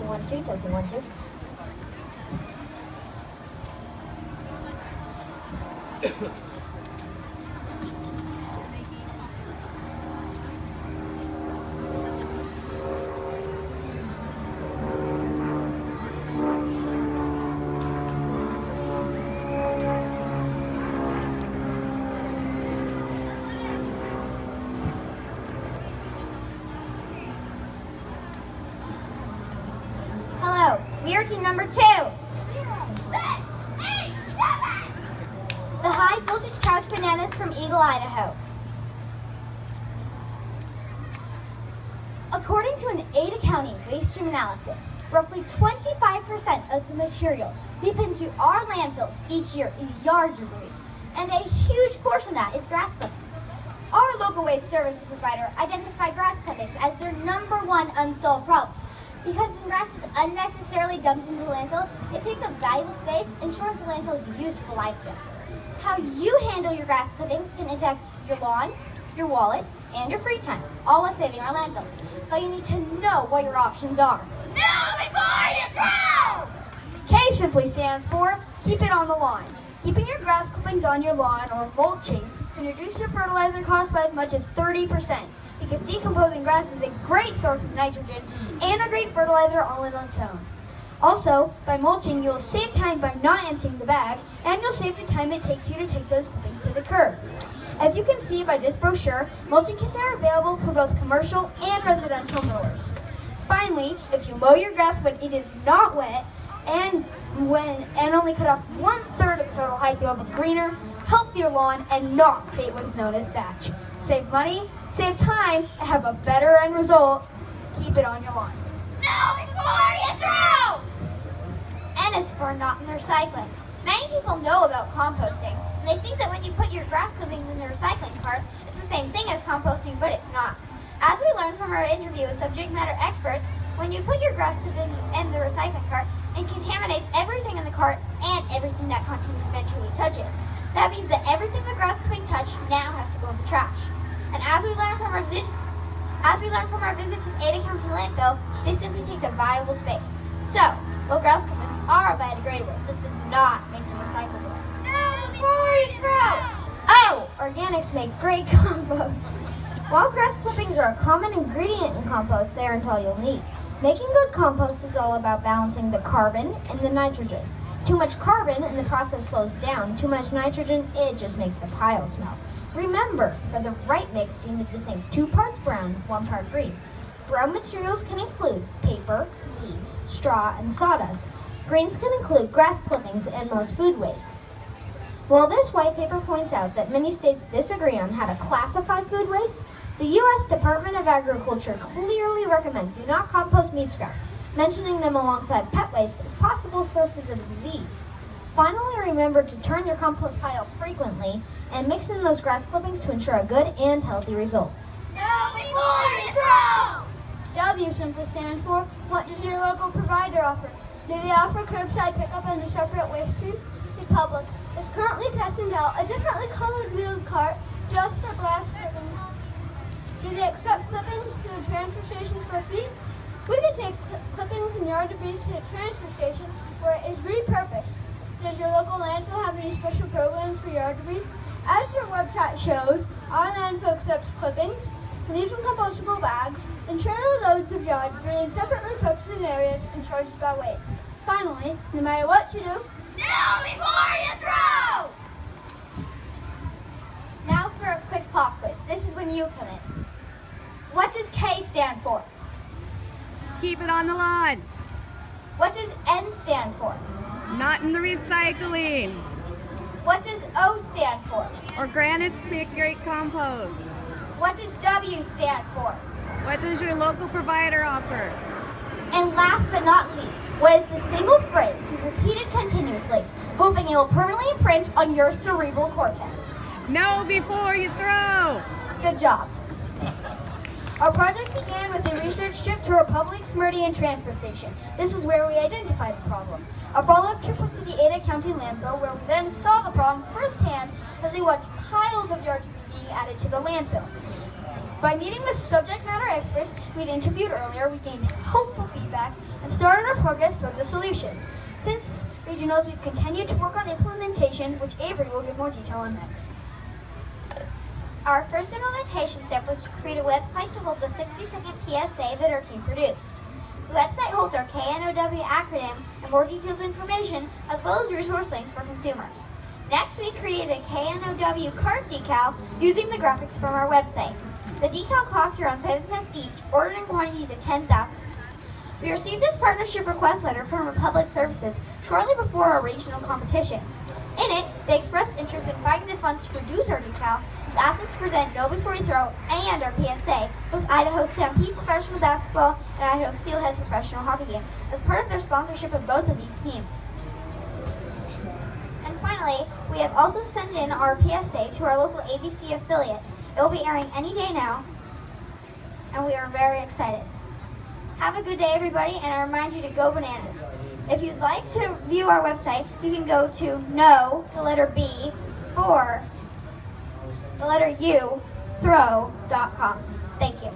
1, 2, testing 1, 2. Hello, we are team number 2. 0, 6, 8, 7. The high voltage couch bananas from Eagle, Idaho. According to an Ada County waste stream analysis, roughly 25% of the material we put into our landfills each year is yard debris, and a huge portion of that is grass clippings. Our local waste services provider identified grass clippings as their #1 unsolved problem. Because when grass is unnecessarily dumped into the landfill, it takes up valuable space and shortens the landfill's useful lifespan. How you handle your grass clippings can affect your lawn, your wallet, and your free time, all while saving our landfills. But you need to know what your options are. Know before you throw! K simply stands for keep it on the lawn. Keeping your grass clippings on your lawn or mulching can reduce your fertilizer cost by as much as 30%. Because decomposing grass is a great source of nitrogen and a great fertilizer all in its own. Also, by mulching, you'll save time by not emptying the bag, and you'll save the time it takes you to take those clippings to the curb. As you can see by this brochure, mulching kits are available for both commercial and residential mowers. Finally, if you mow your grass when it is not wet and only cut off 1/3 of the total height, you'll have a greener, healthier lawn and not create what is known as thatch. Save money, save time, and have a better end result. Keep it on your lawn. Know before you throw! N is for not in the recycling. Many people know about composting, and they think that when you put your grass clippings in the recycling cart, it's the same thing as composting, but it's not. As we learned from our interview with subject matter experts, when you put your grass clippings in the recycling cart, it contaminates everything in the cart and everything that content eventually touches. That means that everything the grass clipping touched now has to go in the trash. And as we learned from our visit to the Ada County landfill, this simply takes up valuable space. So, while grass clippings are biodegradable, this does not make them recyclable. Know before you throw! Oh, organics make great compost. While grass clippings are a common ingredient in compost, they aren't all you'll need. Making good compost is all about balancing the carbon and the nitrogen. Too much carbon and the process slows down. Too much nitrogen, it just makes the pile smell. Remember, for the right mix, you need to think 2 parts brown, 1 part green. Brown materials can include paper, leaves, straw, and sawdust. Greens can include grass clippings and most food waste. While this white paper points out that many states disagree on how to classify food waste, the U.S. Department of Agriculture clearly recommends do not compost meat scraps, mentioning them alongside pet waste as possible sources of disease. Finally, remember to turn your compost pile frequently and mix in those grass clippings to ensure a good and healthy result. Know before you throw! W simply stands for what does your local provider offer? Do they offer curbside pickup and a separate waste stream? The public is currently testing out a differently colored wheeled cart just for grass clippings. Do they accept clippings to the transfer station for a fee? We can take clippings and yard debris to the transfer station where it is repurposed. Does your local landfill have any special programs for yard debris? As your website shows, our landfill accepts clippings, leaves in compostable bags, and trailer loads of yard debris in separately purchasing areas and charges by weight. Finally, no matter what you do, know before you throw! Now for a quick pop quiz. This is when you come in. What does K stand for? Keep it on the lawn. What does N stand for? Not in the recycling. What does O stand for? Organics make great compost. What does W stand for? What does your local provider offer? And last but not least, what is the single phrase you've repeated continuously, hoping it will permanently imprint on your cerebral cortex? Know before you throw. Good job. Our project began with a research trip to our public Meridian transfer station. This is where we identified the problem. Our follow-up trip was to the Ada County landfill, where we then saw the problem firsthand as they watched piles of yard debris being added to the landfill. By meeting with subject matter experts we'd interviewed earlier, we gained helpful feedback and started our progress towards a solution. Since regionals, we've continued to work on implementation, which Avery will give more detail on next. Our first implementation step was to create a website to hold the 60-second PSA that our team produced. The website holds our KNOW acronym and more detailed information, as well as resource links for consumers. Next, we created a KNOW cart decal using the graphics from our website. The decal costs around 7 cents each, ordered in quantities of 10,000. We received this partnership request letter from Republic Services shortly before our regional competition. In it, they expressed interest in finding the funds to produce our decal, with asked us to present Know Before You Throw and our PSA, with Idaho Stampede Professional Basketball and Idaho Steelheads Professional Hockey Game, as part of their sponsorship of both of these teams. And finally, we have also sent in our PSA to our local ABC affiliate. It will be airing any day now, and we are very excited. Have a good day, everybody, and I remind you to go bananas. If you'd like to view our website, you can go to know, the letter B, for the letter U, throw.com. Thank you.